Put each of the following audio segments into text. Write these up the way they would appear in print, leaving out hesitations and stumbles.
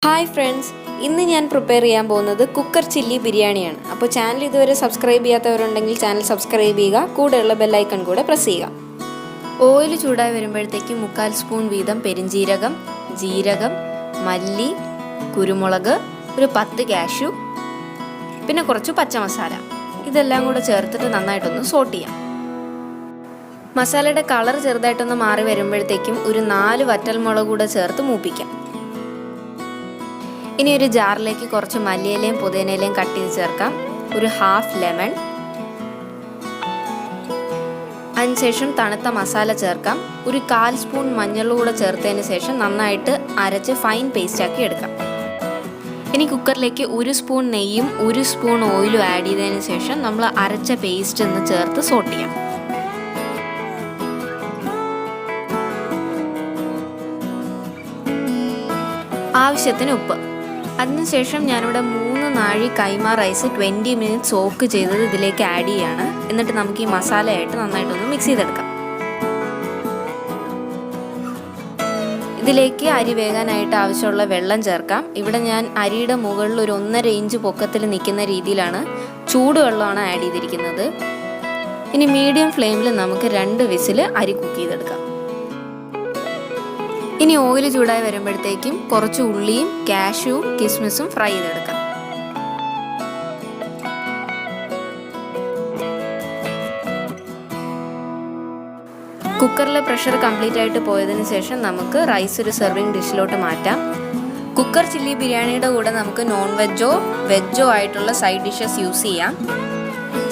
Hi friends, ഇന്ന് ഞാൻ prepare ചെയ്യാൻ പോകുന്നത് കുക്കർ ചില്ലി ബിരിയാണിയാണ്. അപ്പോൾ ചാനൽ ഇതുവരെ സബ്സ്ക്രൈബ് ചെയ്യാത്തവരുണ്ടെങ്കിൽ ചാനൽ സബ്സ്ക്രൈബ് ചെയ്യുക, കൂടെയുള്ള ബെല്ലൈക്കൺ കൂടെ പ്രസ് ചെയ്യുക. ഓയിൽ ചൂടായി വരുമ്പോഴത്തേക്കും 1/4 സ്പൂൺ വീതം പെരിഞ്ജീരകം, ജീരകം, മല്ലി, കുരുമുളക്, ഒരു 10 കാഷ്യൂ, പിന്നെ കുറച്ച് പച്ചമസാല, ഇതെല്ലാം കൂടെ ചേർത്തിട്ട് നന്നായിട്ടൊന്ന് സോട്ട് ചെയ്യാം. മസാലയുടെ കളർ ചെറുതായിട്ടൊന്ന് മാറി വരുമ്പോഴത്തേക്കും ഒരു 4 വറ്റൽമുളക് കൂടെ ചേർത്ത് മൂപ്പിക്കാം. ഇനി ഒരു ജാറിലേക്ക് കുറച്ച് മല്ലിയിലയും പുതിനയിലയും കട്ട് ചെയ്ത് ചേർക്കാം. ഒരു 1/2 ലെമൺ. അതിനുശേഷം തണുത്ത മസാല ചേർക്കാം. ഒരു 1/4 സ്പൂൺ മഞ്ഞൾ കൂടെ ചേർത്തതിന് ശേഷം നന്നായിട്ട് അരച്ച് ഫൈൻ പേസ്റ്റ് ആക്കി എടുക്കാം. ഇനി കുക്കറിലേക്ക് 1 സ്പൂൺ നെയ്യും 1 സ്പൂൺ ഓയിലും ആഡ് ചെയ്തതിന് ശേഷം നമ്മൾ അരച്ച പേസ്റ്റ് ഒന്ന് ചേർത്ത് സോട്ട് ചെയ്യാം. ആവശ്യത്തിന് ഉപ്പ്. അതിനുശേഷം ഞാനിവിടെ 3 നാഴി കൈമ റൈസ് 20 മിനിറ്റ് സോക്ക് ചെയ്തത് ഇതിലേക്ക് ആഡ് ചെയ്യാണ്. എന്നിട്ട് നമുക്ക് ഈ മസാലയായിട്ട് നന്നായിട്ടൊന്ന് മിക്സ് ചെയ്തെടുക്കാം. ഇതിലേക്ക് അരി വേകാനായിട്ട് ആവശ്യമുള്ള വെള്ളം ചേർക്കാം. ഇവിടെ ഞാൻ അരിയുടെ മുകളിൽ ഒരു 1.5 ഇഞ്ച് പൊക്കത്തിൽ നിൽക്കുന്ന രീതിയിലാണ് ചൂടുവെള്ളമാണ് ആഡ് ചെയ്തിരിക്കുന്നത്. ഇനി മീഡിയം ഫ്ലെയിമിൽ നമുക്ക് 2 വിസിൽ അരി കുക്ക് ചെയ്തെടുക്കാം. ഇനി ഓയിൽ ചൂടായി വരുമ്പോഴത്തേക്കും കുറച്ച് ഉള്ളിയും കാഷ്യൂവും കിസ്മിസും ഫ്രൈ ചെയ്തെടുക്കാം. കുക്കറിലെ പ്രഷർ കംപ്ലീറ്റ് ആയിട്ട് പോയതിനു ശേഷം നമുക്ക് റൈസ് ഒരു സെർവിങ് ഡിഷിലോട്ട് മാറ്റാം. കുക്കർ ചില്ലി ബിരിയാണിയുടെ കൂടെ നമുക്ക് നോൺ വെജോ വെജോ ആയിട്ടുള്ള സൈഡ് ഡിഷസ് യൂസ് ചെയ്യാം.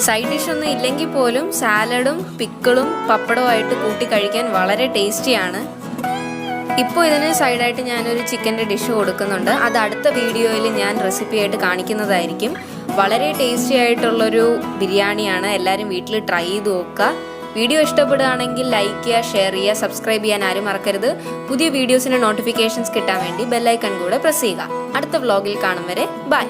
സൈഡ് ഡിഷ് ഒന്നും ഇല്ലെങ്കിൽ പോലും സാലഡും പിക്കിളും പപ്പടവും ആയിട്ട് കൂട്ടി കഴിക്കാൻ വളരെ ടേസ്റ്റിയാണ്. ഇപ്പോൾ ഇതിന് സൈഡായിട്ട് ഞാനൊരു ചിക്കൻ്റെ ഡിഷ് കൊടുക്കുന്നുണ്ട്. അത് അടുത്ത വീഡിയോയിൽ ഞാൻ റെസിപ്പി ആയിട്ട് കാണിക്കുന്നതായിരിക്കും. വളരെ ടേസ്റ്റി ആയിട്ടുള്ളൊരു ബിരിയാണിയാണ്. എല്ലാവരും വീട്ടിൽ ട്രൈ ചെയ്ത് നോക്കുക. വീഡിയോ ഇഷ്ടപ്പെടുകയാണെങ്കിൽ ലൈക്ക് ചെയ്യുക, ഷെയർ ചെയ്യുക, സബ്സ്ക്രൈബ് ചെയ്യാൻ ആരും മറക്കരുത്. പുതിയ വീഡിയോസിൻ്റെ നോട്ടിഫിക്കേഷൻസ് കിട്ടാൻ വേണ്ടി ബെല്ലൈക്കൺ കൂടെ പ്രസ് ചെയ്യുക. അടുത്ത വ്ലോഗിൽ കാണും വരെ ബൈ.